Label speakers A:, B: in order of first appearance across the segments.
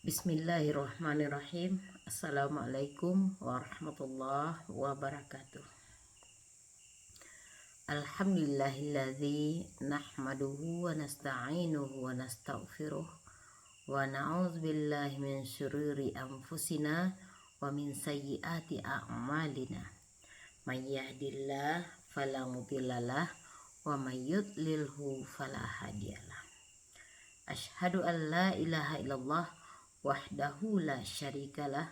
A: Bismillahirrahmanirrahim. Assalamualaikum warahmatullahi wabarakatuh. Alhamdulillahilladzi nahmaduhu wa nasta'inuhu wa nastaghfiruh wa na'udzu billahi min syururi anfusina wa min sayyiati a'malina. May yahdihillahu fala mudhillalah wa may yudlilhu fala hadiyalah. Asyhadu an la ilaha illallah wahdahu la syarikalah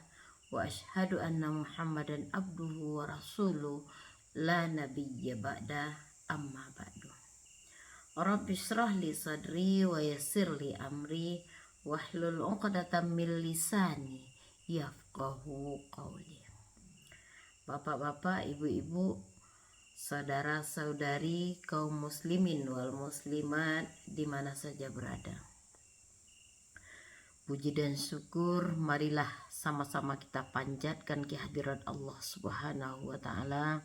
A: wa asyhadu anna Muhammadan abduhu wa rasuluh la nabiyya ba'da amma ba'du. Rabbi shrah li sadri wa yassir li amri wahlul 'uqdatam min lisani yafqahu qawli. Bapak-bapak, ibu-ibu, saudara-saudari kaum muslimin wal muslimat di mana saja berada. Puji dan syukur marilah sama-sama kita panjatkan kehadirat Allah Subhanahu wa taala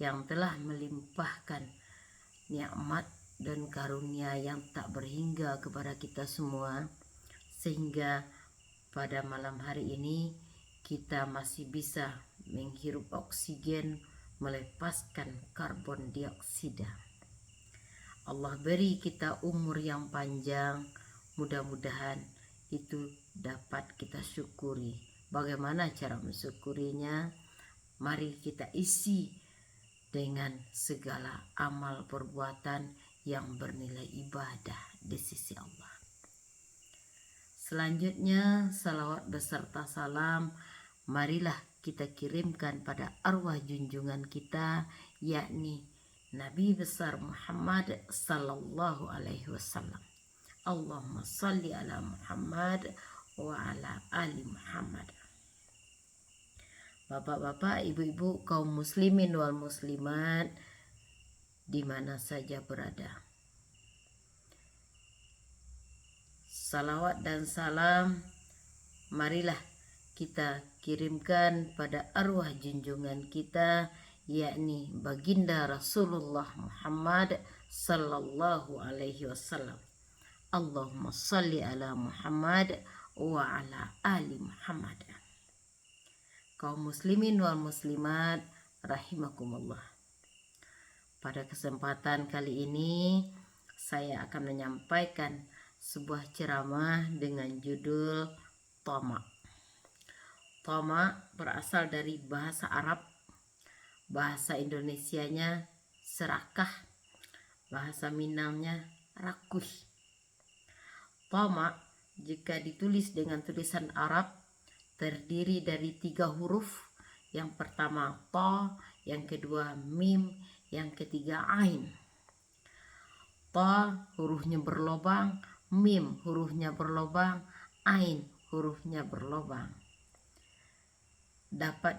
A: yang telah melimpahkan nikmat dan karunia yang tak berhingga kepada kita semua, sehingga pada malam hari ini kita masih bisa menghirup oksigen, melepaskan karbon dioksida. Allah beri kita umur yang panjang, mudah-mudahan itu dapat kita syukuri. Bagaimana cara mensyukurinya? Mari kita isi dengan segala amal perbuatan yang bernilai ibadah di sisi Allah. Selanjutnya, salawat beserta salam marilah kita kirimkan pada arwah junjungan kita, yakni Nabi besar Muhammad sallallahu alaihi wasallam. Allahumma salli ala Muhammad wa ala ali Muhammad. Bapak-bapak, ibu-ibu, kaum muslimin wal muslimat di mana saja berada. Salawat dan salam marilah kita kirimkan pada arwah junjungan kita, yakni baginda Rasulullah Muhammad sallallahu alaihi wasallam. Allahumma salli ala Muhammad wa ala ali Muhammad. Kaum muslimin wal muslimat rahimakumullah. Pada kesempatan kali ini saya akan menyampaikan sebuah ceramah dengan judul Tama. Tama berasal dari bahasa Arab, bahasa Indonesianya serakah, bahasa Minangnya rakuh. Tama jika ditulis dengan tulisan Arab terdiri dari 3 huruf. Yang pertama ta, yang kedua mim, yang ketiga ain. Ta hurufnya berlobang, mim hurufnya berlobang, ain hurufnya berlobang. Dapat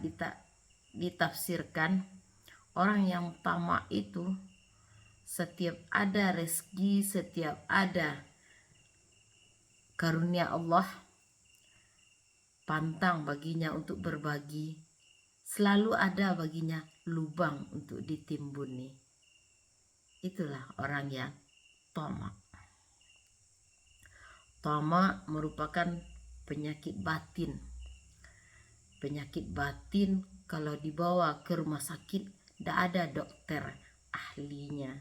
A: ditafsirkan orang yang tamak itu setiap ada rezeki, setiap ada karunia Allah, pantang baginya untuk berbagi, selalu ada baginya lubang untuk ditimbuni. Itulah orang yang tamak. Tamak merupakan penyakit batin. Penyakit batin kalau dibawa ke rumah sakit tidak ada dokter ahlinya.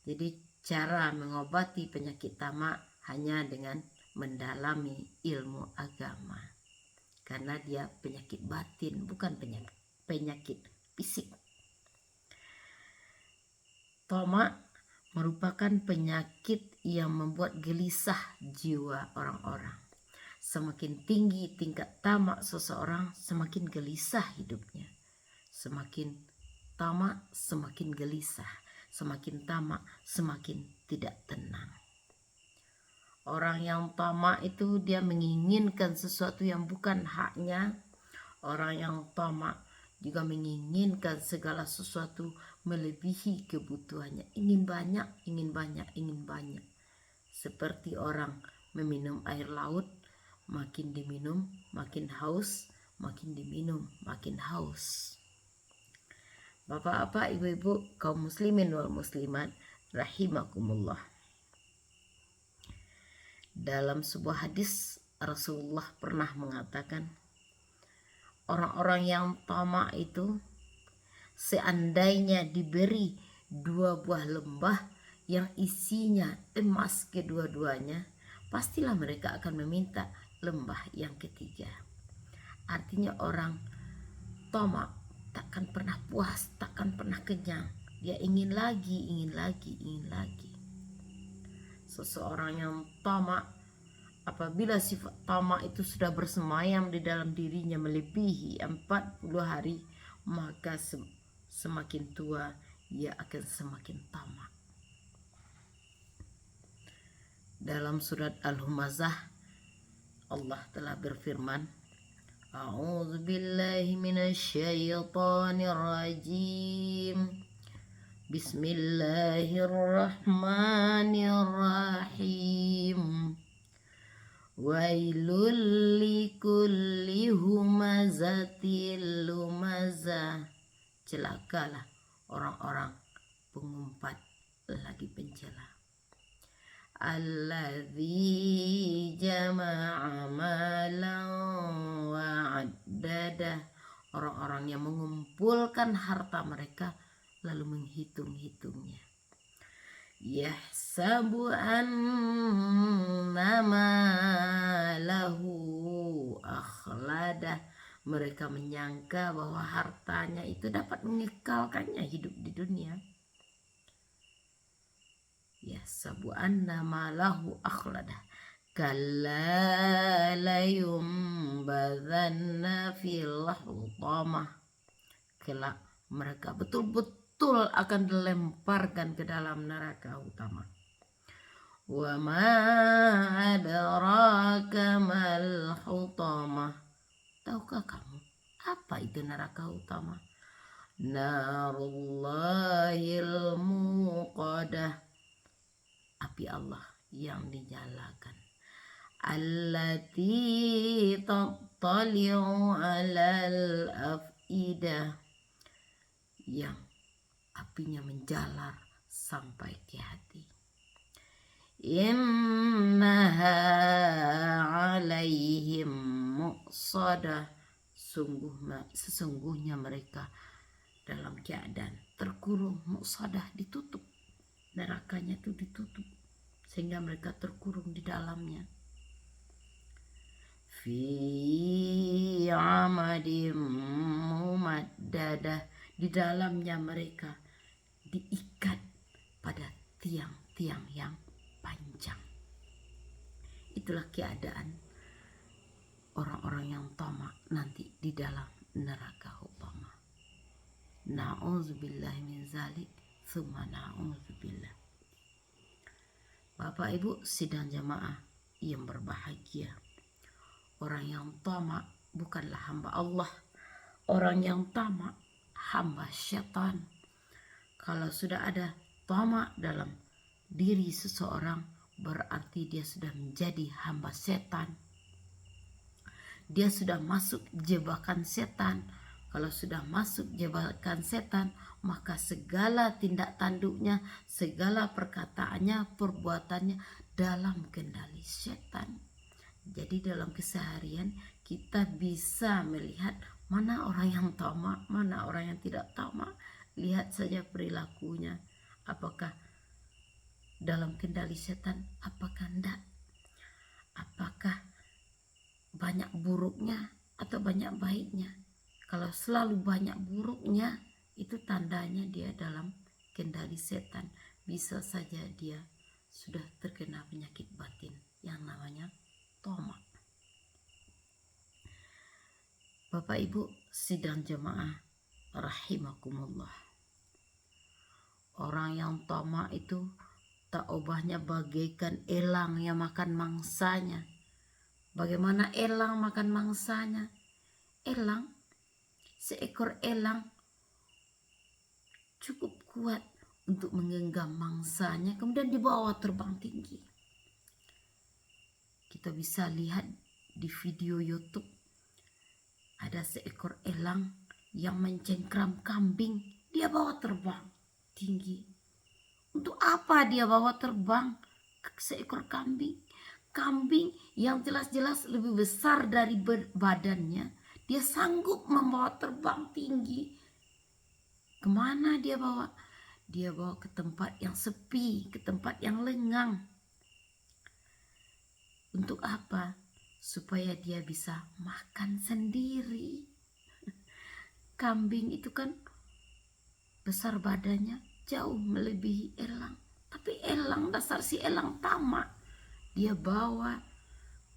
A: Jadi cara mengobati penyakit tamak hanya dengan mendalami ilmu agama, karena dia penyakit batin, bukan penyakit fisik. Tamak merupakan penyakit yang membuat gelisah jiwa orang-orang. Semakin tinggi tingkat tamak seseorang, semakin gelisah hidupnya. Semakin tamak, semakin gelisah. Semakin tamak, semakin tidak tenang. Orang yang tamak itu dia menginginkan sesuatu yang bukan haknya. Orang yang tamak juga menginginkan segala sesuatu melebihi kebutuhannya. Ingin banyak, ingin banyak, ingin banyak. Seperti orang meminum air laut, makin diminum makin haus, makin diminum makin haus. Bapak-bapak, ibu-ibu, kaum muslimin wal muslimat rahimakumullah. Dalam sebuah hadis Rasulullah pernah mengatakan, orang-orang yang tamak itu seandainya diberi 2 buah lembah yang isinya emas kedua-duanya, pastilah mereka akan meminta lembah yang ketiga. Artinya orang tamak takkan pernah puas, takkan pernah kenyang. Dia ingin lagi, ingin lagi, ingin lagi. Seseorang yang tamak, apabila sifat tamak itu sudah bersemayam di dalam dirinya melebihi 40 hari, maka semakin tua ia akan semakin tamak. Dalam surat Al-Humazah Allah telah berfirman, A'udzu billahi minasyaitonir rajim. Bismillahirrahmanirrahim. Wailul likulli humazatil lumazah. Celakalah orang-orang pengumpat lagi pencela. Alladzi jama'a malan wa 'addadah. Orang-orang yang mengumpulkan harta mereka lalu menghitung-hitungnya. Yahsabu anna malahu akhladah. Mereka menyangka bahwa hartanya itu dapat mengekalkannya hidup di dunia. Yahsabu anna malahu akhladah. Kalla layumbadzanna fil hutamah. Kelak mereka betul-betul akan dilemparkan ke dalam neraka utama. Wa ma adraka mal hutamah. Tahukah kamu apa itu neraka utama? Narullahil muqadah. Api Allah yang dinyalakan. Allati tattali'u 'alal afidah. Yang apinya menjalar sampai ke hati. Innaha 'alaihim muqsadah. Sesungguhnya mereka dalam keadaan terkurung, muqsadah, ditutup. Nerakanya itu ditutup sehingga mereka terkurung di dalamnya. Fi amadim mumaddadah. Di dalamnya mereka diikat pada tiang-tiang yang panjang. Itulah keadaan orang-orang yang tamak nanti di dalam neraka utama. Na'udzubillahi min zalik, tsumma na'udzubillah. Bapak Ibu sidang jamaah yang berbahagia, orang yang tamak bukanlah hamba Allah. Orang yang tamak hamba syaitan. Kalau sudah ada tamak dalam diri seseorang, berarti dia sudah menjadi hamba setan. Dia sudah masuk jebakan setan. Kalau sudah masuk jebakan setan, maka segala tindak tanduknya, segala perkataannya, perbuatannya dalam kendali setan. Jadi dalam keseharian kita bisa melihat mana orang yang tamak, mana orang yang tidak tamak. Lihat saja perilakunya. Apakah dalam kendali setan, apakah tidak? Apakah banyak buruknya atau banyak baiknya? Kalau selalu banyak buruknya, itu tandanya dia dalam kendali setan. Bisa saja dia sudah terkena penyakit batin yang namanya tamak. Bapak Ibu sidang jamaah rahimakumullah. Orang yang tamak itu tak ubahnya bagaikan elang yang makan mangsanya. Bagaimana elang makan mangsanya? Seekor elang cukup kuat untuk menggenggam mangsanya, kemudian dibawa terbang tinggi. Kita bisa lihat di video YouTube, ada seekor elang yang mencengkram kambing, dia bawa terbang tinggi. Untuk apa dia bawa terbang seekor kambing? Kambing yang jelas-jelas lebih besar dari badannya, dia sanggup membawa terbang tinggi. Kemana dia bawa? Dia bawa ke tempat yang sepi, ke tempat yang lengang. Untuk apa? Supaya dia bisa makan sendiri. Kambing itu kan besar badannya, jauh melebihi elang. Tapi elang, dasar si elang tamak. Dia bawa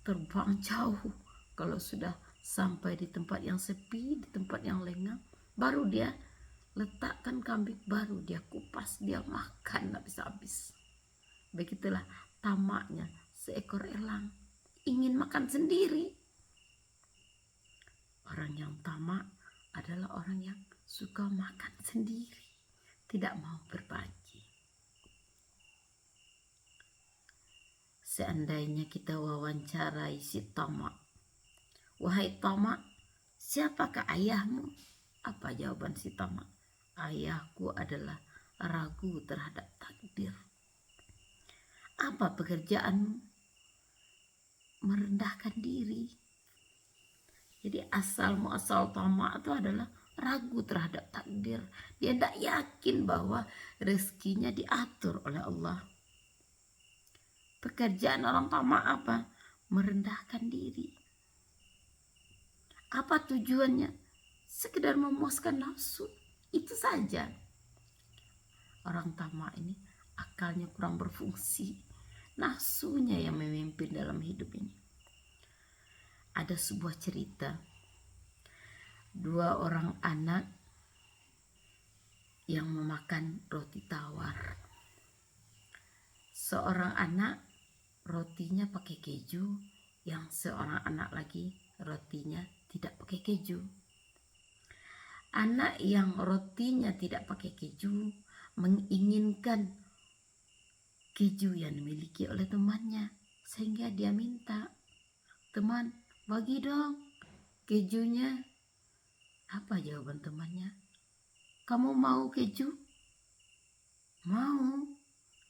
A: terbang jauh. Kalau sudah sampai di tempat yang sepi, di tempat yang lengang, baru dia letakkan kambing, baru dia kupas, dia makan habis-habis. Begitulah tamaknya seekor elang, ingin makan sendiri. Orang yang tamak adalah orang yang suka makan sendiri, tidak mau berbagi. Seandainya kita wawancarai si tamak, wahai tamak, siapakah ayahmu? Apa jawaban si tamak? Ayahku adalah ragu terhadap takdir. Apa pekerjaanmu? Merendahkan diri. Jadi asal tamak itu adalah ragu terhadap takdir. Dia tidak yakin bahwa rezekinya diatur oleh Allah. Pekerjaan orang tamak apa? Merendahkan diri. Apa tujuannya? Sekedar memuaskan nafsu. Itu saja. Orang tamak ini akalnya kurang berfungsi. Nafsunya yang memimpin dalam hidup ini. Ada sebuah cerita. 2 orang anak yang memakan roti tawar. Seorang anak rotinya pakai keju, yang seorang anak lagi rotinya tidak pakai keju. Anak yang rotinya tidak pakai keju menginginkan keju yang dimiliki oleh temannya, sehingga dia minta, teman, bagi dong kejunya. Apa jawaban temannya? Kamu mau keju? Mau,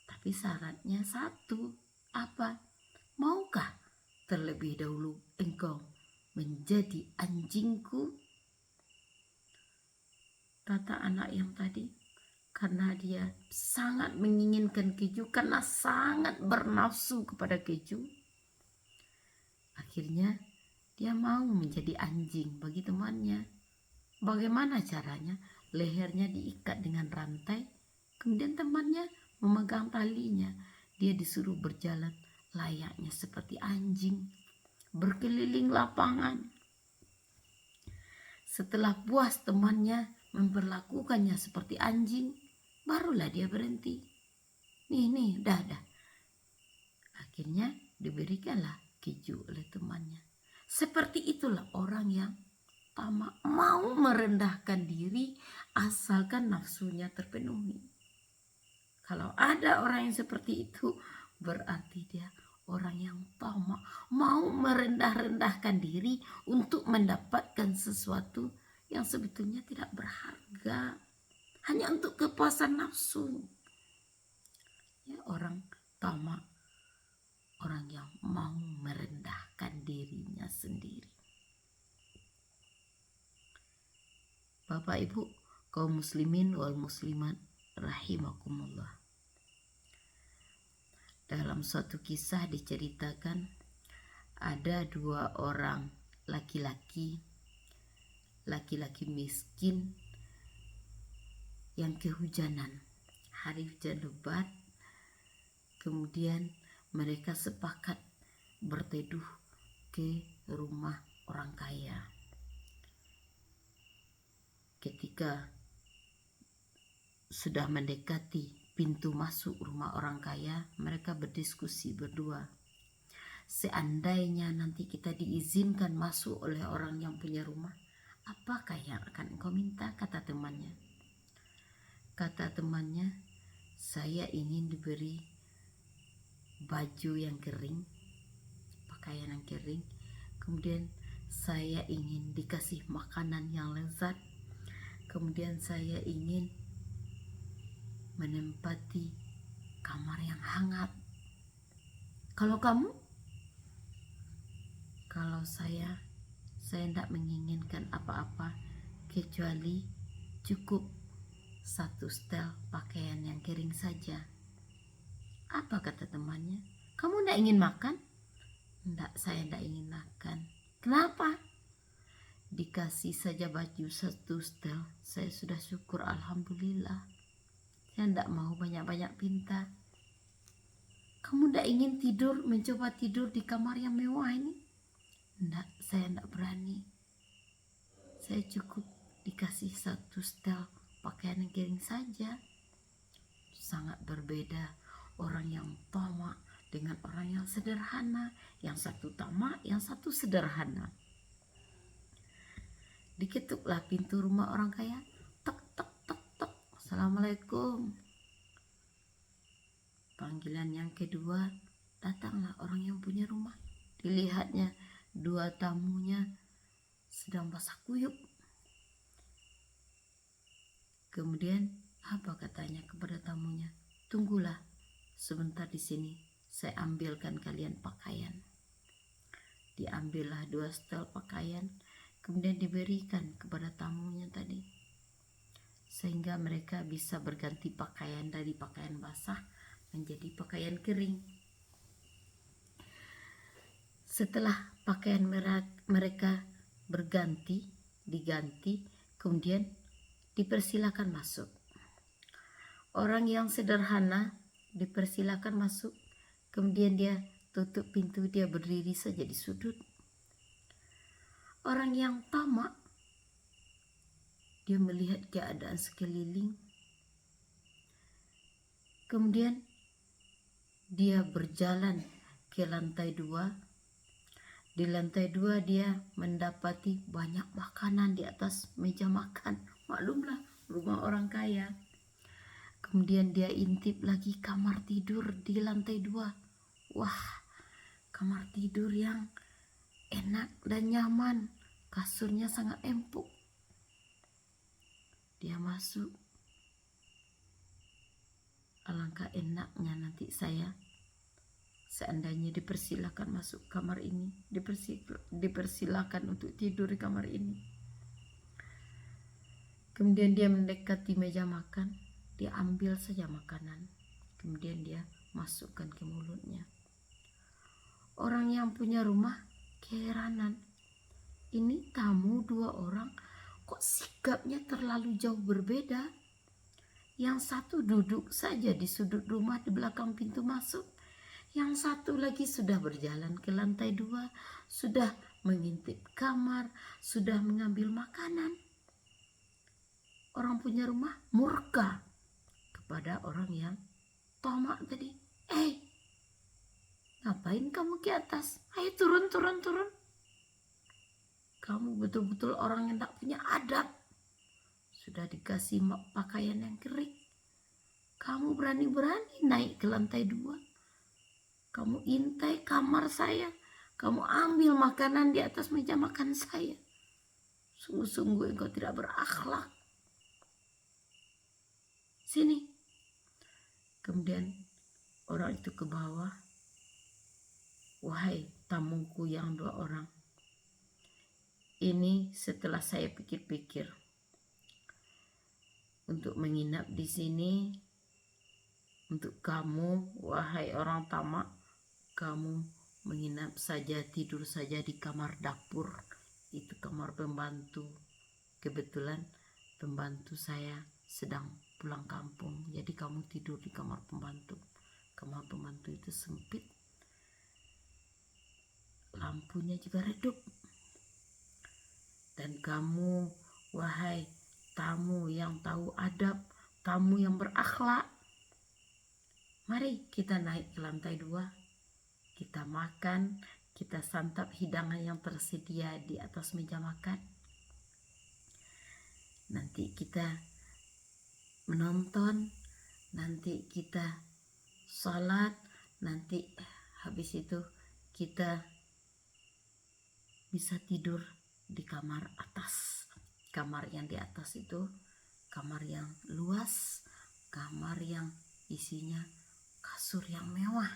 A: tapi syaratnya satu. Apa? Maukah terlebih dahulu engkau menjadi anjingku? Kata anak yang tadi, karena dia sangat menginginkan keju, karena sangat bernafsu kepada keju, akhirnya dia mau menjadi anjing bagi temannya. Bagaimana caranya? Lehernya diikat dengan rantai, kemudian temannya memegang talinya. Dia disuruh berjalan layaknya seperti anjing, berkeliling lapangan. Setelah puas temannya memperlakukannya seperti anjing, barulah dia berhenti. Nih, dah. Akhirnya diberikanlah keju oleh temannya. Seperti itulah orang yang tamak, mau merendahkan diri asalkan nafsunya terpenuhi. Kalau ada orang yang seperti itu, berarti dia orang yang tamak, mau merendah-rendahkan diri untuk mendapatkan sesuatu yang sebetulnya tidak berharga, hanya untuk kepuasan nafsu. Ya, orang tamak, orang yang mau merendahkan dirinya sendiri. Bapak Ibu kaum muslimin wal muslimat rahimakumullah. Dalam suatu kisah diceritakan ada 2 orang laki-laki miskin yang kehujanan, hari hujan lebat. Kemudian mereka sepakat berteduh ke rumah orang kaya. Ketika sudah mendekati pintu masuk rumah orang kaya, mereka berdiskusi berdua. Seandainya nanti kita diizinkan masuk oleh orang yang punya rumah, apakah yang akan engkau minta? Kata temannya. Kata temannya, saya ingin diberi baju yang kering, pakaian yang kering. Kemudian saya ingin dikasih makanan yang lezat. Kemudian saya ingin menempati kamar yang hangat. Kalau kamu? Kalau saya tidak menginginkan apa-apa kecuali cukup satu setel pakaian yang kering saja. Apa kata temannya? Kamu tidak ingin makan? Tidak, saya tidak ingin makan. Kenapa? Dikasih saja baju satu setel, saya sudah syukur, alhamdulillah. Saya tidak mau banyak-banyak pinta. Kamu tidak ingin tidur, mencoba tidur di kamar yang mewah ini? Tidak, saya tidak berani. Saya cukup dikasih satu setel pakaian yang kering saja. Sangat berbeda orang yang tamak dengan orang yang sederhana. Yang satu tamak, yang satu sederhana. Diketuklah pintu rumah orang kaya. Tek, tek, tek, tek. Assalamualaikum. Panggilan yang kedua, datanglah orang yang punya rumah. Dilihatnya dua tamunya sedang basah kuyup. Kemudian apa katanya kepada tamunya? Tunggulah sebentar di sini, saya ambilkan kalian pakaian. Diambillah dua setel pakaian, kemudian diberikan kepada tamunya tadi, sehingga mereka bisa berganti pakaian dari pakaian basah menjadi pakaian kering. Setelah pakaian mereka diganti, kemudian dipersilakan masuk. Orang yang sederhana dipersilakan masuk, kemudian dia tutup pintu, dia berdiri saja di sudut. Orang yang tamak, dia melihat keadaan sekeliling, kemudian dia berjalan ke lantai 2. Di lantai 2 dia mendapati banyak makanan di atas meja makan. Maklumlah, rumah orang kaya. Kemudian dia intip lagi kamar tidur di lantai 2. Wah, kamar tidur yang enak dan nyaman. Kasurnya sangat empuk. Dia masuk. Alangkah enaknya nanti saya seandainya dipersilakan masuk kamar ini, dipersilakan untuk tidur di kamar ini. Kemudian dia mendekati meja makan, dia ambil saja makanan, kemudian dia masukkan ke mulutnya. Orang yang punya rumah keheranan, ini tamu 2 orang, kok sikapnya terlalu jauh berbeda. Yang satu duduk saja di sudut rumah di belakang pintu masuk. Yang satu lagi sudah berjalan ke lantai 2, sudah mengintip kamar, sudah mengambil makanan. Orang punya rumah murka kepada orang yang tamak tadi. Ngapain kamu ke atas? Ayo turun. Kamu betul-betul orang yang tak punya adab. Sudah dikasih pakaian yang kering, kamu berani-berani naik ke lantai 2. Kamu intai kamar saya. Kamu ambil makanan di atas meja makan saya. Sungguh-sungguh engkau tidak berakhlak. Sini. Kemudian orang itu ke bawah. Wahai tamuku yang 2 orang. Ini setelah saya pikir-pikir. Untuk menginap di sini, untuk kamu, wahai orang tamak, kamu menginap saja, tidur saja di kamar dapur. Itu kamar pembantu. Kebetulan pembantu saya sedang pulang kampung, jadi kamu tidur di kamar pembantu. Kamar pembantu itu sempit, lampunya juga redup. Dan kamu, wahai tamu yang tahu adab, tamu yang berakhlak, mari kita naik ke lantai 2. Kita makan, kita santap hidangan yang tersedia di atas meja makan. Nanti kita menonton, nanti kita sholat, nanti habis itu kita bisa tidur di kamar atas. Kamar yang di atas itu kamar yang luas, kamar yang isinya kasur yang mewah.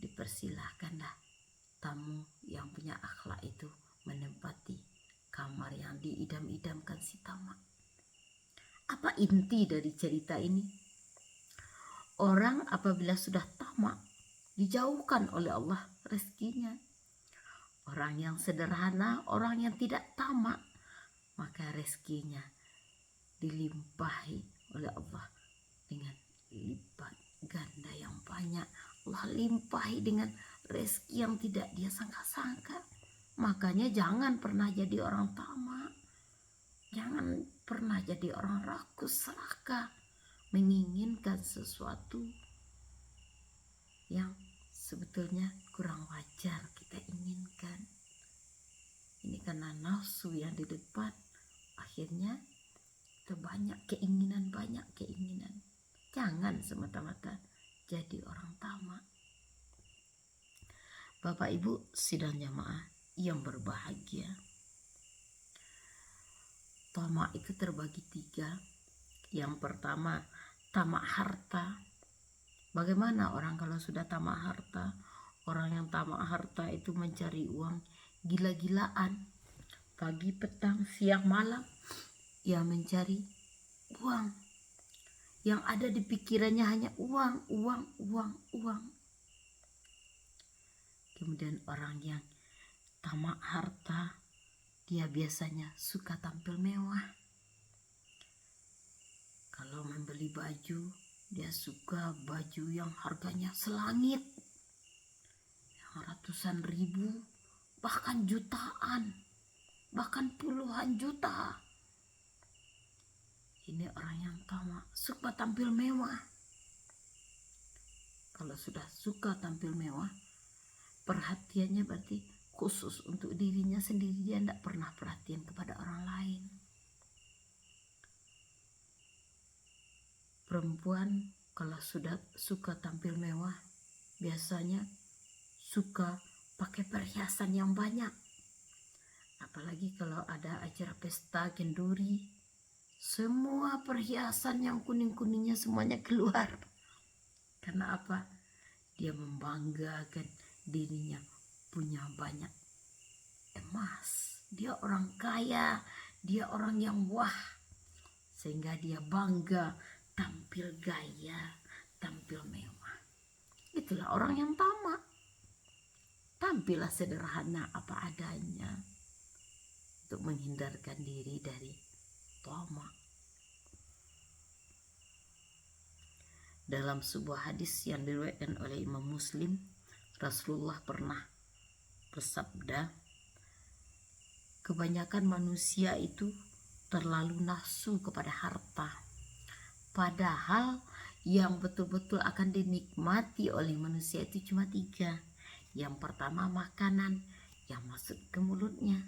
A: Dipersilahkanlah tamu yang punya akhlak itu menempati kamar yang diidam-idamkan si tamak. Apa inti dari cerita ini? Orang apabila sudah tamak, dijauhkan oleh Allah rezekinya. Orang yang sederhana, orang yang tidak tamak, maka rezekinya dilimpahi oleh Allah dengan lipat ganda yang banyak. Allah limpahi dengan rezeki yang tidak dia sangka-sangka. Makanya jangan pernah jadi orang tamak, jangan pernah jadi orang rakus, serakah, menginginkan sesuatu yang sebetulnya kurang wajar kita inginkan. Ini karena nafsu yang di depan, akhirnya kita banyak keinginan. Jangan semata-mata jadi orang tamak. Bapak Ibu sidang jamaah yang berbahagia, tamak itu terbagi 3. Yang pertama, tamak harta. Bagaimana orang kalau sudah tamak harta? Orang yang tamak harta itu mencari uang gila-gilaan. Pagi, petang, siang, malam, ia mencari uang. Yang ada di pikirannya hanya uang. Kemudian orang yang tamak harta, dia biasanya suka tampil mewah. Kalau membeli baju, dia suka baju yang harganya selangit, yang ratusan ribu, bahkan jutaan, bahkan puluhan juta. Ini orang yang tamak, suka tampil mewah. Kalau sudah suka tampil mewah, perhatiannya berarti khusus untuk dirinya sendiri. Dia tidak pernah perhatian kepada orang lain. Perempuan kalau sudah suka tampil mewah, biasanya suka pakai perhiasan yang banyak. Apalagi kalau ada acara pesta kenduri, semua perhiasan yang kuning-kuningnya semuanya keluar. Karena apa? Dia membanggakan dirinya punya banyak emas. Dia orang kaya, dia orang yang wah. Sehingga dia bangga tampil gaya, tampil mewah. Itulah orang yang tamak. Tampillah sederhana apa adanya untuk menghindarkan diri dari tamak. Dalam sebuah hadis yang diriwayatkan oleh Imam Muslim, Rasulullah pernah bersabda, kebanyakan manusia itu terlalu nafsu kepada harta, padahal yang betul-betul akan dinikmati oleh manusia itu cuma 3. Yang pertama, makanan yang masuk ke mulutnya.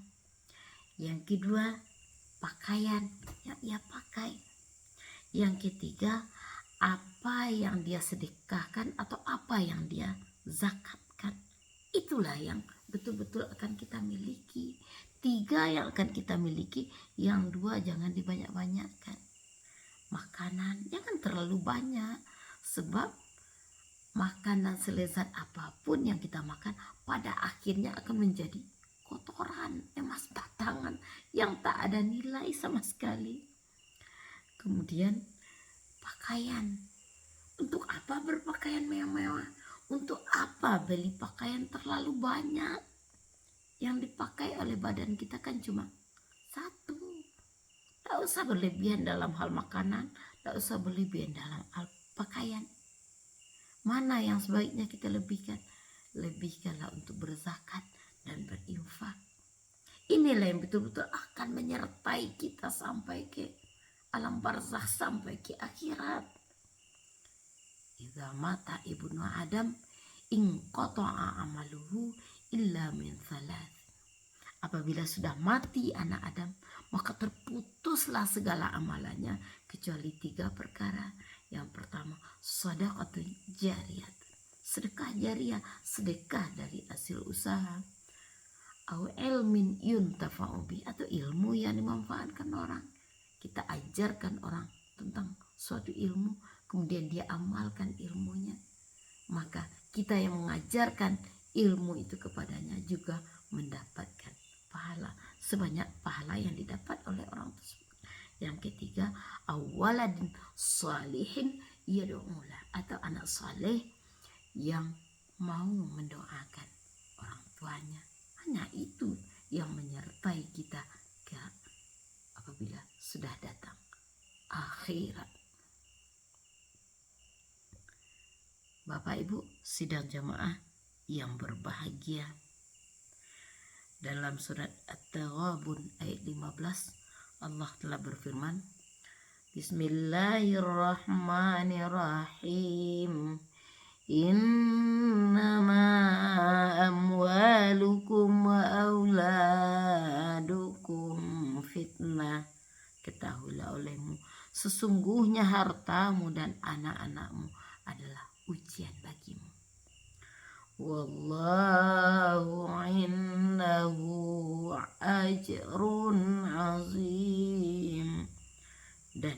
A: Yang kedua, pakaian yang ia pakai. Yang ketiga, apa yang dia sedekahkan atau apa yang dia zakatkan. Itulah yang betul-betul akan kita miliki. 3 yang akan kita miliki, yang 2 jangan dibanyak-banyakkan. Makanan jangan terlalu banyak, sebab makanan selezat apapun yang kita makan pada akhirnya akan menjadi kotoran, emas batangan yang tak ada nilai sama sekali. Kemudian pakaian. Untuk apa berpakaian mewah-mewah? Untuk apa beli pakaian terlalu banyak? Yang dipakai oleh badan kita kan cuma 1. Tak usah berlebihan dalam hal makanan, tak usah berlebihan dalam hal pakaian. Mana yang sebaiknya kita lebihkan? Lebihkanlah untuk berzakat dan berinfak. Inilah yang betul-betul akan menyertai kita sampai ke alam barzakh, sampai ke akhirat. Idza mata ibnu Adam inqata'a amaluhu illa min 3. Apabila sudah mati anak Adam, maka terputuslah segala amalannya kecuali 3 perkara. Yang pertama, shadaqatun jariyah, sedekah jariah, sedekah dari hasil usaha. Au ilmin yuntafa'u bi, atau ilmu yang dimanfaatkan orang. Kita ajarkan orang tentang suatu ilmu, kemudian dia amalkan ilmunya. Maka kita yang mengajarkan ilmu itu kepadanya juga mendapatkan pahala sebanyak pahala yang didapat oleh orang tersebut. Yang ketiga, awaladin salihin yad'ulah, atau anak saleh yang mau mendoakan orang tuanya. Hanya itu yang menyertai kita ke apabila sudah datang akhirat. Bapak Ibu sidang jamaah yang berbahagia, dalam surat At-Taghabun ayat 15 Allah telah berfirman, Bismillahirrahmanirrahim. Innama amwalukum wa auladukum fitnah. Ketahuilah olehmu, sesungguhnya hartamu dan anak-anakmu adalah ujian bagimu. Wallahu innahu ajrun azim. Dan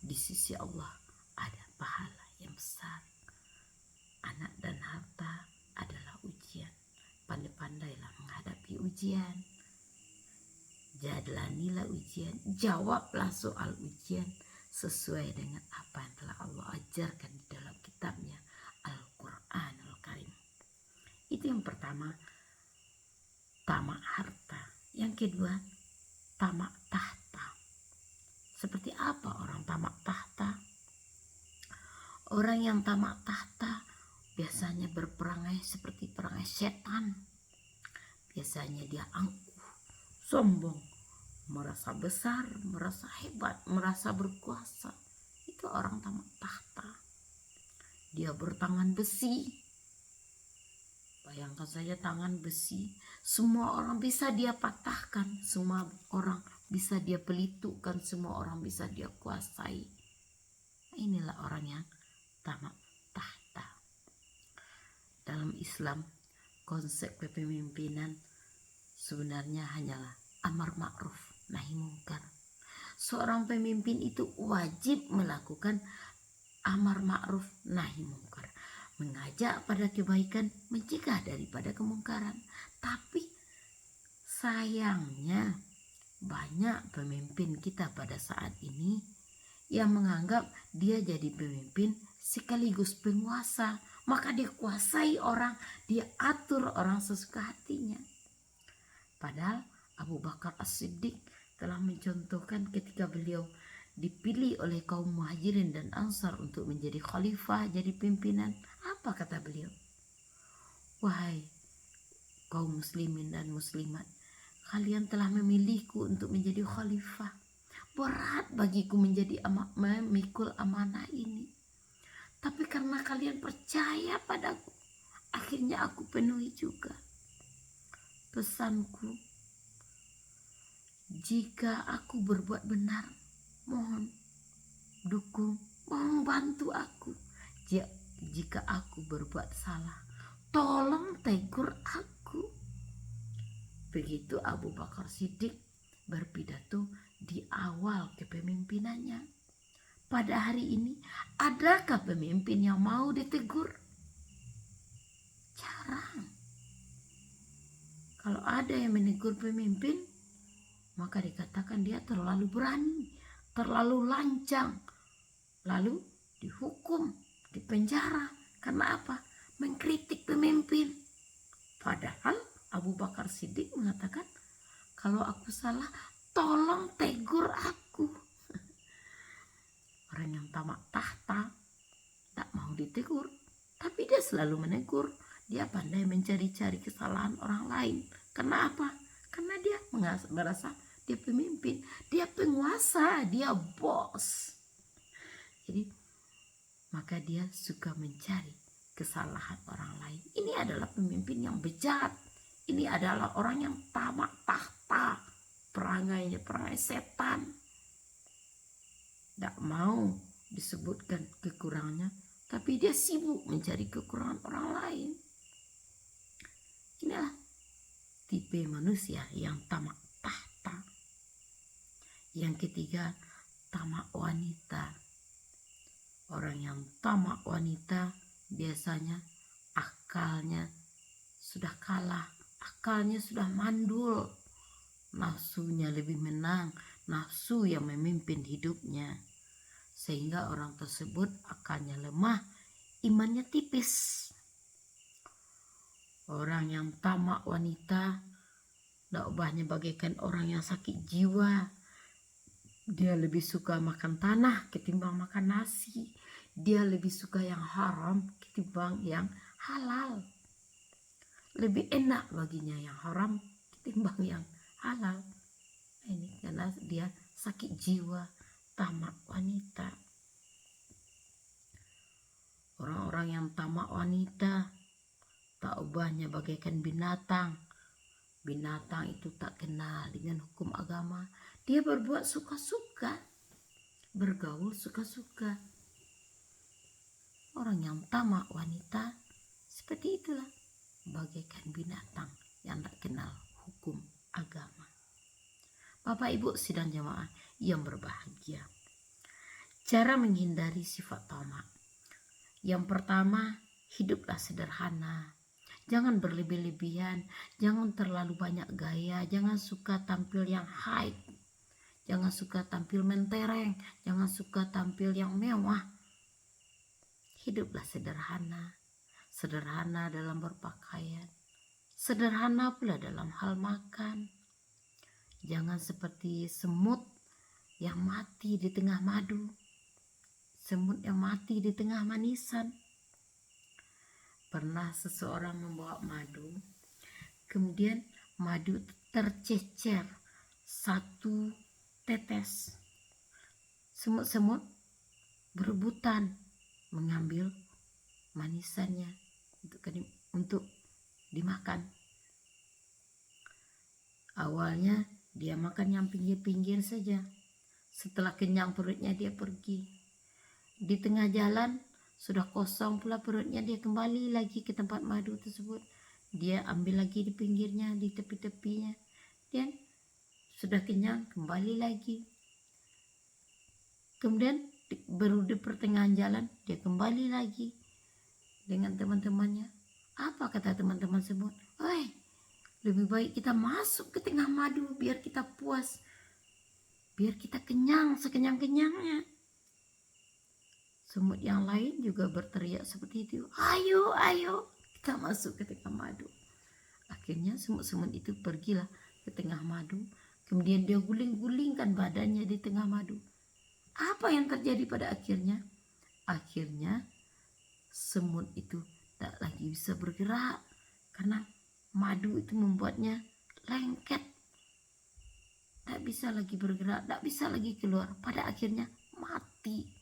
A: di sisi Allah ada pahala yang besar. Anak dan harta adalah ujian. Pandai-pandailah menghadapi ujian. Jalanilah ujian. Jawablah soal ujian sesuai dengan apa yang telah Allah ajarkan di dalam kitabnya Al-Quranul Karim. Itu yang pertama, tamak harta. Yang kedua, tamak tahta. Seperti apa orang tamak tahta? Orang yang tamak tahta biasanya berperangai seperti perangai setan. Biasanya dia angkuh, sombong, merasa besar, merasa hebat, merasa berkuasa. Itu orang tamak tahta. Dia bertangan besi. Bayangkan saja tangan besi. Semua orang bisa dia patahkan. Semua orang bisa dia pelitukan. Semua orang bisa dia kuasai. Inilah orang yang tamak tahta. Dalam Islam, konsep kepemimpinan sebenarnya hanyalah amar ma'ruf nahi mungkar. Seorang pemimpin itu wajib melakukan amar ma'ruf nahi mungkar, mengajak pada kebaikan, mencegah daripada kemungkaran. Tapi sayangnya banyak pemimpin kita pada saat ini yang menganggap dia jadi pemimpin sekaligus penguasa. Maka dia kuasai orang, dia atur orang sesuka hatinya. Padahal Abu Bakar As-Siddiq telah mencontohkan ketika beliau dipilih oleh kaum Muhajirin dan Ansar untuk menjadi khalifah, jadi pimpinan. Apa kata beliau? Wahai kaum muslimin dan muslimat, kalian telah memilihku untuk menjadi khalifah. Berat bagiku menjadi memikul amanah ini. Tapi karena kalian percaya padaku, akhirnya aku penuhi juga. Pesanku, jika aku berbuat benar, mohon dukung, mohon bantu aku. Jika aku berbuat salah, tolong tegur aku. Begitu Abu Bakar Siddiq berpidato di awal kepemimpinannya. Pada hari ini, adakah pemimpin yang mau ditegur? Jarang. Kalau ada yang menegur pemimpin, maka dikatakan dia terlalu berani, terlalu lancang, lalu dihukum, dipenjara. Karena apa? Mengkritik pemimpin. Padahal Abu Bakar Siddiq mengatakan, kalau aku salah, tolong tegur aku. Orang yang tamak tahta tak mau ditegur, tapi dia selalu menegur. Dia pandai mencari-cari kesalahan orang lain. Kenapa? Karena dia merasa dia pemimpin, dia penguasa, dia bos. Jadi maka dia suka mencari kesalahan orang lain. Ini adalah pemimpin yang bejat. Ini adalah orang yang tamak tahta. Perangainya perangai setan. Tidak mau disebutkan kekurangannya, tapi dia sibuk mencari kekurangan orang lain. Inilah tipe manusia yang tamak tahta. Yang ketiga, tamak wanita. Orang yang tamak wanita biasanya akalnya sudah kalah, akalnya sudah mandul, nafsunya lebih menang, nafsu yang memimpin hidupnya, sehingga orang tersebut akalnya lemah, imannya tipis. Orang yang tamak wanita dakwahnya bagaikan orang yang sakit jiwa. Dia lebih suka makan tanah ketimbang makan nasi. Dia lebih suka yang haram ketimbang yang halal. Lebih enak baginya yang haram ketimbang yang halal. Ini karena dia sakit jiwa, tamak wanita. Orang-orang yang tamak wanita tak ubahnya bagaikan binatang. Binatang itu tak kenal dengan hukum agama. Dia berbuat suka-suka, bergaul suka-suka. Orang yang tamak wanita seperti itulah, bagaikan binatang yang tak kenal hukum agama. Bapak Ibu sidang jamaah yang berbahagia, cara menghindari sifat tamak. Yang pertama, hiduplah sederhana. Jangan berlebih-lebihan, jangan terlalu banyak gaya, jangan suka tampil yang hype, jangan suka tampil mentereng, jangan suka tampil yang mewah. Hiduplah sederhana, sederhana dalam berpakaian, sederhana pula dalam hal makan. Jangan seperti semut yang mati di tengah madu, semut yang mati di tengah manisan. Pernah seseorang membawa madu, kemudian madu tercecer 1 tetes. Semut-semut berebutan mengambil manisannya untuk dimakan. Awalnya dia makan yang pinggir-pinggir saja. Setelah kenyang perutnya dia pergi. Di tengah jalan sudah kosong pula perutnya, dia kembali lagi ke tempat madu tersebut. Dia ambil lagi di pinggirnya, di tepi-tepinya. Dan sudah kenyang kembali lagi. Kemudian baru di pertengahan jalan dia kembali lagi dengan teman-temannya. Apa kata teman-teman semut? "Oi, lebih baik kita masuk ke tengah madu biar kita puas, biar kita kenyang sekenyang-kenyangnya." Semut yang lain juga berteriak seperti itu. Ayo, ayo, kita masuk ke tengah madu. Akhirnya semut-semut itu pergilah ke tengah madu. Kemudian dia guling-gulingkan badannya di tengah madu. Apa yang terjadi pada akhirnya? Akhirnya semut itu tak lagi bisa bergerak karena madu itu membuatnya lengket. Tak bisa lagi bergerak, tak bisa lagi keluar. Pada akhirnya mati.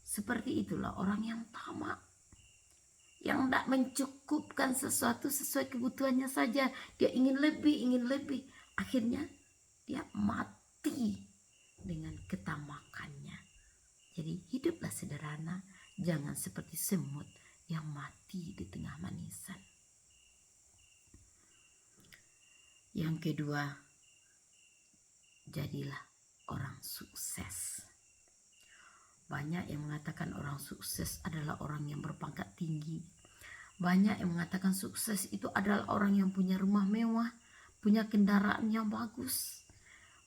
A: Seperti itulah orang yang tamak, yang tak mencukupkan sesuatu sesuai kebutuhannya saja. Dia ingin lebih. Akhirnya dia mati dengan ketamakannya. Jadi hiduplah sederhana, jangan seperti semut yang mati di tengah manisan. Yang kedua, jadilah orang sukses. Banyak yang mengatakan orang sukses adalah orang yang berpangkat tinggi. Banyak yang mengatakan sukses itu adalah orang yang punya rumah mewah, punya kendaraan yang bagus.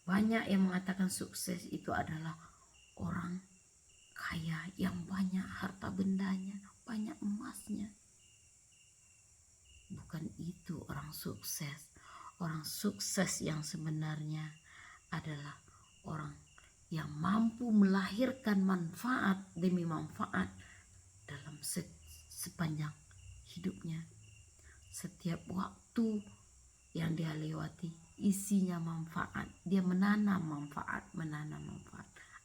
A: Banyak yang mengatakan sukses itu adalah orang kaya yang banyak harta bendanya, banyak emasnya. Bukan itu orang sukses. Orang sukses yang sebenarnya adalah orang yang mampu melahirkan manfaat demi manfaat dalam sepanjang hidupnya. Setiap waktu yang dia lewati isinya manfaat. Dia menanam manfaat.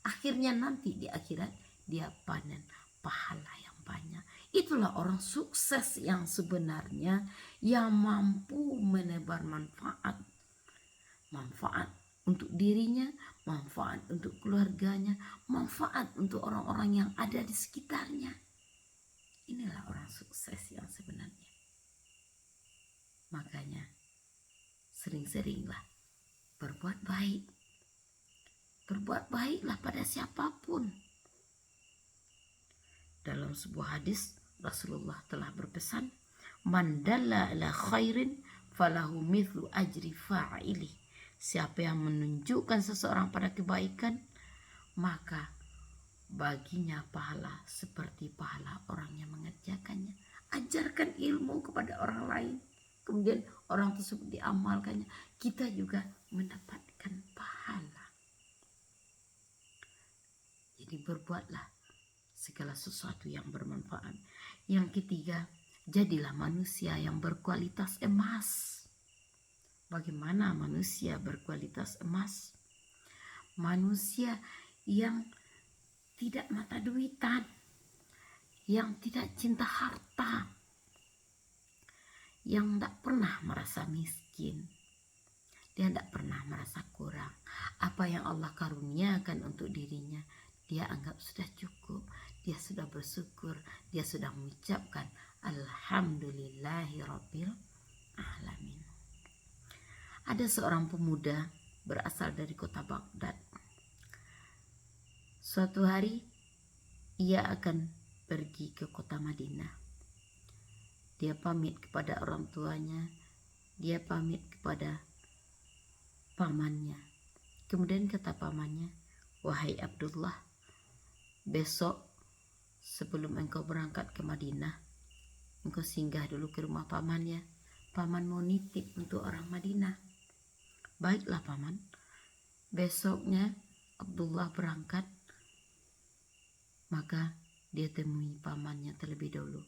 A: Akhirnya nanti di akhirat dia panen pahala yang banyak. Itulah orang sukses yang sebenarnya, yang mampu menebar manfaat. Manfaat untuk dirinya, manfaat untuk keluarganya, manfaat untuk orang-orang yang ada di sekitarnya. Inilah orang sukses yang sebenarnya. Makanya sering-seringlah berbuat baik. Berbuat baiklah pada siapapun. Dalam sebuah hadis Rasulullah telah berpesan, Man dalla ala khairin falahu mithlu ajri fa'ili. Siapa yang menunjukkan seseorang pada kebaikan, maka baginya pahala seperti pahala orang yang mengerjakannya. Ajarkan ilmu kepada orang lain, kemudian orang tersebut diamalkannya, kita juga mendapatkan pahala. Jadi berbuatlah segala sesuatu yang bermanfaat. Yang ketiga, jadilah manusia yang berkualitas emas. Bagaimana manusia berkualitas emas? Manusia yang tidak mata duitan, yang tidak cinta harta, yang tidak pernah merasa miskin, dia tidak pernah merasa kurang. Apa yang Allah karuniakan untuk dirinya, dia anggap sudah cukup, dia sudah bersyukur, dia sudah mengucapkan Alhamdulillahirabbil alamin. Ada seorang pemuda berasal dari kota Baghdad. Suatu hari ia akan pergi ke kota Madinah. Dia pamit kepada orang tuanya, dia pamit kepada pamannya. Kemudian kata pamannya, "Wahai Abdullah, besok sebelum engkau berangkat ke Madinah, engkau singgah dulu ke rumah pamannya. Paman mau nitip untuk orang Madinah." Baiklah paman. Besoknya Abdullah berangkat, maka dia temui pamannya terlebih dahulu.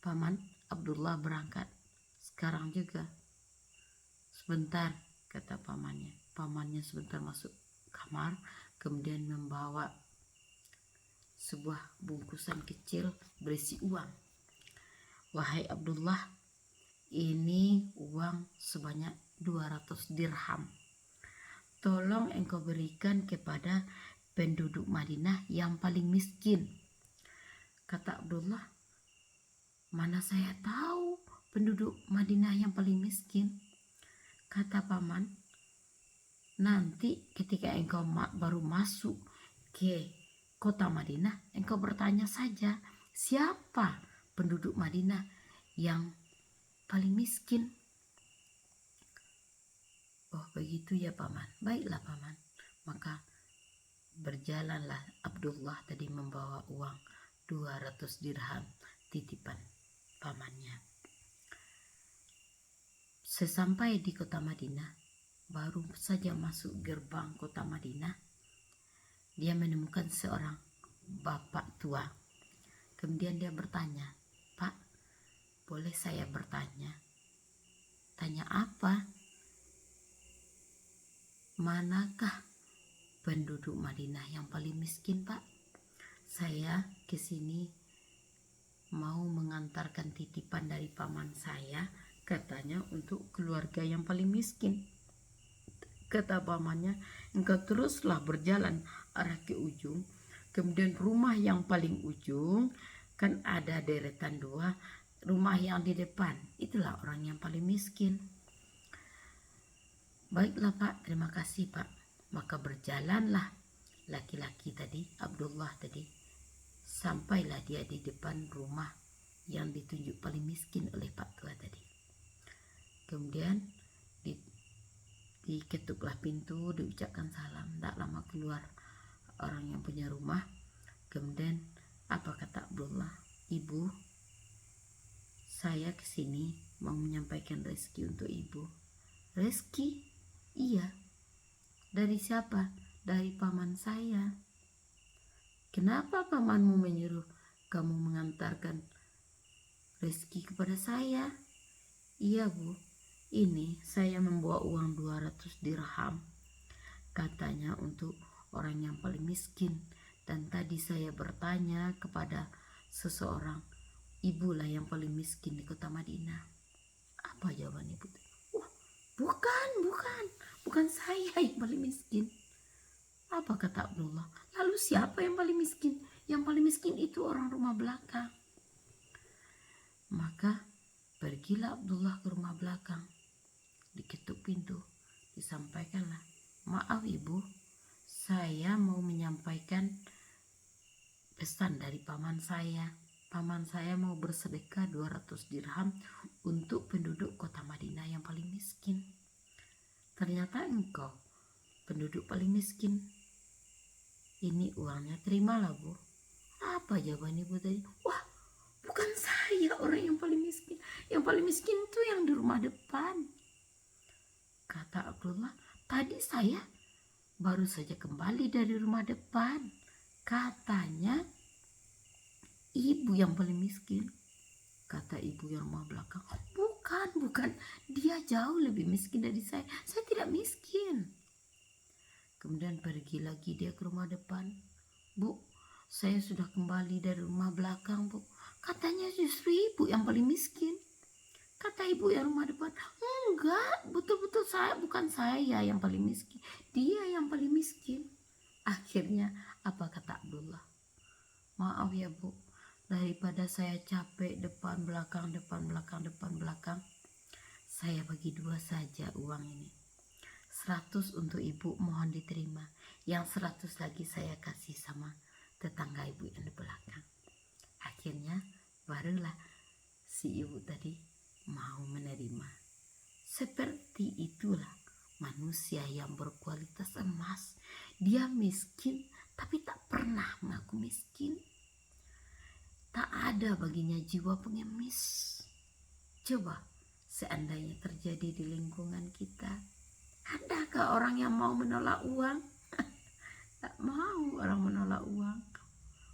A: "Paman, Abdullah berangkat sekarang juga." "Sebentar," kata pamannya. Pamannya sebentar masuk kamar, kemudian membawa sebuah bungkusan kecil berisi uang. "Wahai Abdullah, ini uang sebanyak 200 dirham. Tolong engkau berikan kepada penduduk Madinah yang paling miskin." Kata Abdullah, "Mana saya tahu penduduk Madinah yang paling miskin?" Kata paman, "Nanti ketika engkau baru masuk ke kota Madinah, engkau bertanya saja, siapa penduduk Madinah yang paling miskin." "Oh begitu ya paman." "Baiklah paman." Maka berjalanlah Abdullah tadi membawa uang 200 dirham titipan pamannya. Sesampai di kota Madinah, baru saja masuk gerbang kota Madinah, dia menemukan seorang bapak tua. Kemudian dia bertanya, "Pak, boleh saya bertanya?" "Tanya apa?" "Manakah penduduk Madinah yang paling miskin, Pak? Saya kesini mau mengantarkan titipan dari paman saya, katanya untuk keluarga yang paling miskin." Kata pamannya, "Engkau teruslah berjalan arah ke ujung, kemudian rumah yang paling ujung, kan ada deretan dua, rumah yang di depan, itulah orang yang paling miskin." "Baiklah Pak, terima kasih Pak." Maka berjalanlah laki-laki tadi, Abdullah tadi, sampailah dia di depan rumah yang ditunjuk paling miskin oleh Pak tua tadi. Kemudian diketuklah pintu, diucapkan salam. Tak lama keluar orang yang punya rumah. Kemudian apa kata Abdullah? "Ibu, saya kesini mau menyampaikan rezeki untuk ibu." "Rezeki?" "Iya." "Dari siapa?" "Dari paman saya." "Kenapa pamanmu menyuruh kamu mengantarkan rezeki kepada saya?" "Iya Bu, ini saya membawa uang 200 dirham. Katanya untuk orang yang paling miskin. Dan tadi saya bertanya kepada seseorang, ibulah yang paling miskin di kota Madinah." "Apa jawaban ibu?" "Wah, bukan saya yang paling miskin." "Apa?" kata Abdullah. "Lalu siapa yang paling miskin?" "Yang paling miskin itu orang rumah belakang." Maka pergilah Abdullah ke rumah belakang. Diketuk pintu, disampaikanlah, "Maaf ibu, saya mau menyampaikan pesan dari paman saya. paman saya mau bersedekah 200 dirham untuk penduduk kota Madinah yang paling miskin. Ternyata engkau penduduk paling miskin. Ini uangnya, terimalah Bu. Apa jawaban ibu tadi? Wah, bukan saya orang yang paling miskin. Yang paling miskin itu yang di rumah depan. Kata Abdullah, tadi saya baru saja kembali dari rumah depan. Katanya ibu yang paling miskin. Kata ibu yang rumah belakang, bukan. Dia jauh lebih miskin dari saya. Saya tidak miskin. Kemudian pergi lagi dia ke rumah depan. Bu, saya sudah kembali dari rumah belakang, Bu. Katanya justru ibu yang paling miskin. Kata ibu yang rumah depan, enggak, betul-betul bukan saya yang paling miskin. Dia yang paling miskin. Akhirnya apa kata Abdullah? Maaf ya Bu, daripada saya capek depan belakang, saya bagi 2 saja uang ini. 100 untuk ibu, mohon diterima. Yang 100 lagi saya kasih sama tetangga ibu yang di belakang. Akhirnya barulah si ibu tadi mau menerima. Seperti itulah manusia yang berkualitas emas. Dia miskin tapi tak pernah mengaku miskin. Tak ada baginya jiwa pengemis. Coba seandainya terjadi di lingkungan kita, adakah orang yang mau menolak uang? Tak mau orang menolak uang.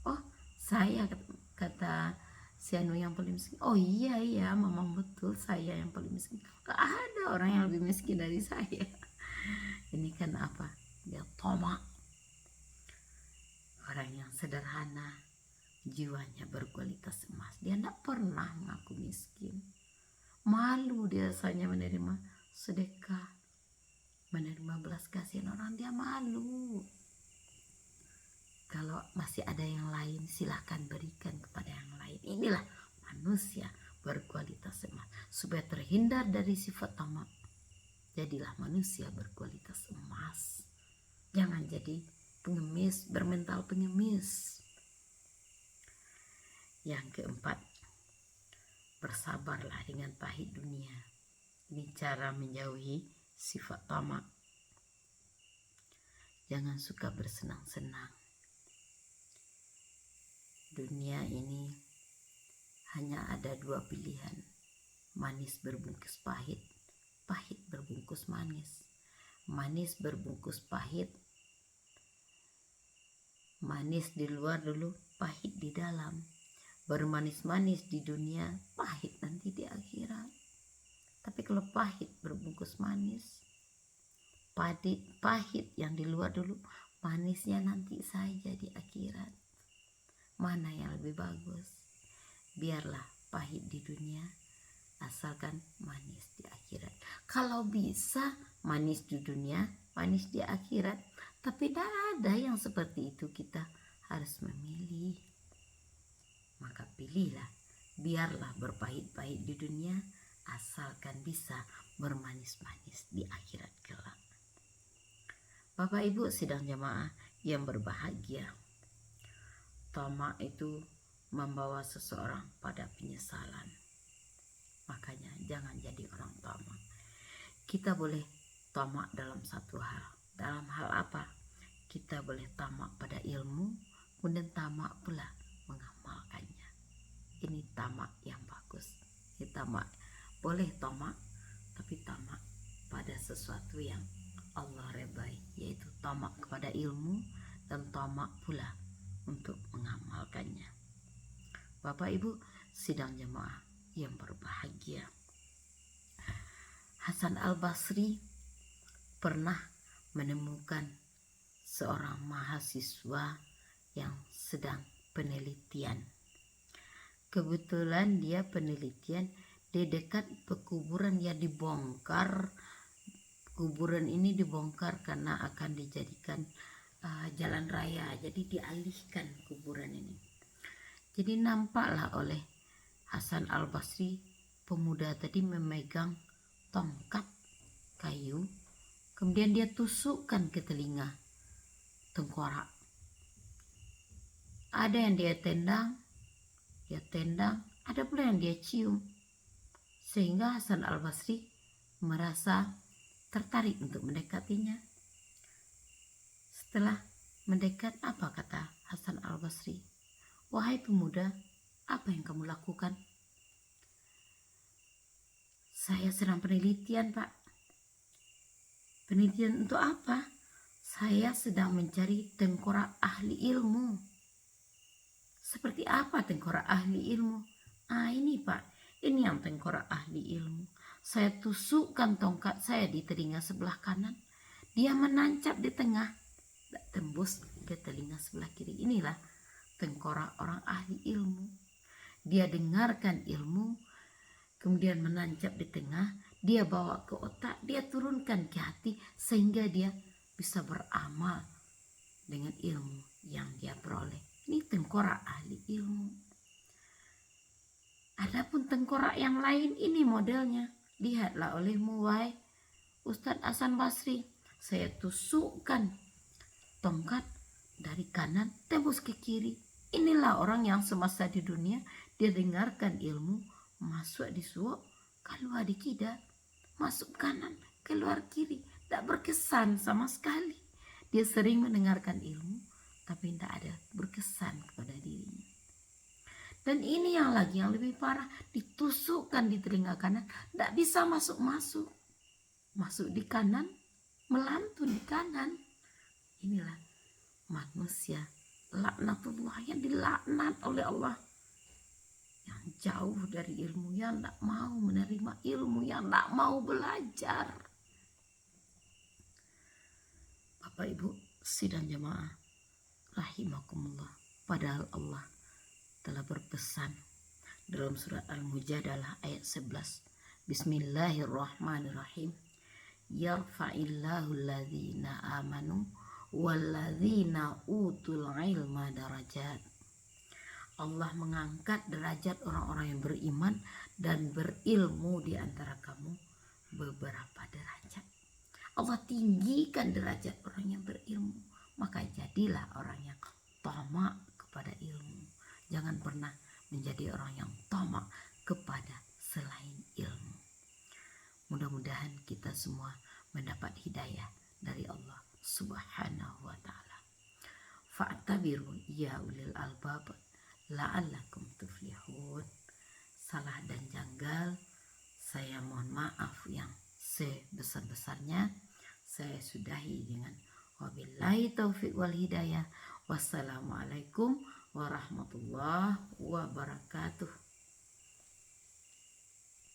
A: Oh, saya kata si Anu yang paling miskin. Oh iya memang betul saya yang paling miskin. Gak ada orang yang lebih miskin dari saya. Ini kan apa? Dia tamak. Orang yang sederhana, jiwanya berkualitas emas. Dia tidak pernah mengaku miskin. Malu dia rasanya menerima sedekah, menerima belas kasihan orang, dia malu. Kalau masih ada yang lain, silahkan berikan kepada yang lain. Inilah manusia berkualitas emas. Supaya terhindar dari sifat tamak, jadilah manusia berkualitas emas. Jangan jadi pengemis, bermental pengemis. Yang keempat, bersabarlah dengan pahit dunia. Ini cara menjauhi sifat tamak. Jangan suka bersenang-senang. Dunia ini hanya ada 2 pilihan. Manis berbungkus pahit, pahit berbungkus manis. Manis berbungkus pahit. Manis di luar dulu, pahit di dalam. Bermanis-manis di dunia, pahit nanti di akhirat. Tapi kalau pahit berbungkus manis, pahit yang di luar dulu, manisnya nanti saja di akhirat. Mana yang lebih bagus? Biarlah pahit di dunia, asalkan manis di akhirat. Kalau bisa manis di dunia, manis di akhirat. Tapi tidak ada yang seperti itu, kita harus memilih. Maka pilihlah, biarlah berpahit-pahit di dunia, asalkan bisa bermanis-manis di akhirat kelak. Bapak Ibu sidang jamaah yang berbahagia, tamak itu membawa seseorang pada penyesalan. Makanya jangan jadi orang tamak. Kita boleh tamak dalam satu hal. Dalam hal apa? Kita boleh tamak pada ilmu, kemudian tamak pula mengamalkannya. Ini tamak yang bagus. Ini tamak. Boleh tamak, tapi tamak pada sesuatu yang Allah redai, yaitu tamak kepada ilmu dan tamak pula untuk mengamalkannya. Bapak Ibu sidang jemaah yang berbahagia, Hasan Al-Basri pernah menemukan seorang mahasiswa yang sedang penelitian. Kebetulan dia penelitian di dekat pekuburan yang dibongkar. Kuburan ini dibongkar karena akan dijadikan jalan raya, jadi dialihkan kuburan ini. Jadi nampaklah oleh Hasan Al-Basri, pemuda tadi memegang tongkat kayu, kemudian dia tusukkan ke telinga tengkorak. Ada yang dia tendang, dia tendang, ada pula yang dia cium. Sehingga Hasan al-Basri merasa tertarik untuk mendekatinya. Setelah mendekat, apa kata Hasan al-Basri? Wahai pemuda, apa yang kamu lakukan? Saya sedang penelitian, Pak. Penelitian untuk apa? Saya sedang mencari tengkorak ahli ilmu. Seperti apa tengkorak ahli ilmu? Ini Pak, ini yang tengkorak ahli ilmu. Saya tusukkan tongkat saya di telinga sebelah kanan. Dia menancap di tengah, tembus ke telinga sebelah kiri. Inilah tengkorak orang ahli ilmu. Dia dengarkan ilmu, kemudian menancap di tengah, dia bawa ke otak, dia turunkan ke hati, sehingga dia bisa beramal dengan ilmu yang dia peroleh. Ini tengkorak ahli ilmu. Adapun tengkorak yang lain, ini modelnya. Lihatlah olehmu, wahai Ustadz Hasan Basri. Saya tusukkan tongkat dari kanan tembus ke kiri. Inilah orang yang semasa di dunia dia dengarkan ilmu, masuk di suap, keluar di kidal, masuk kanan, keluar kiri. Tak berkesan sama sekali. Dia sering mendengarkan ilmu, tapi tidak ada berkesan kepada dirinya. Dan ini yang lebih parah, ditusukkan di telinga kanan, tidak bisa masuk-masuk. Masuk di kanan, melantun di kanan. Inilah manusia laknatullah, yang dilaknat oleh Allah, yang jauh dari ilmu, yang tidak mau menerima ilmu, yang tidak mau belajar. Bapak Ibu sidang jamaah rahimakumullah, padahal Allah telah berpesan dalam surat Al-Mujadalah ayat 11, Bismillahirrahmanirrahim, yarfa'illahu alladhina amanu walladzina utul ilma darajat. Allah mengangkat derajat orang-orang yang beriman dan berilmu di antara kamu beberapa derajat. Allah tinggikan derajat orang yang berilmu. Maka jadilah orang yang tamak kepada ilmu. Jangan pernah menjadi orang yang tamak kepada selain ilmu. Mudah-mudahan kita semua mendapat hidayah dari Allah Subhanahu wa ta'ala. Fa'tabiru ya ulil albab la'allakum tuflihun. Salah dan janggal saya mohon maaf yang sebesar-besarnya. Saya sudahi dengan wabillahi taufiq wal hidayah. Wassalamualaikum warahmatullahi wabarakatuh.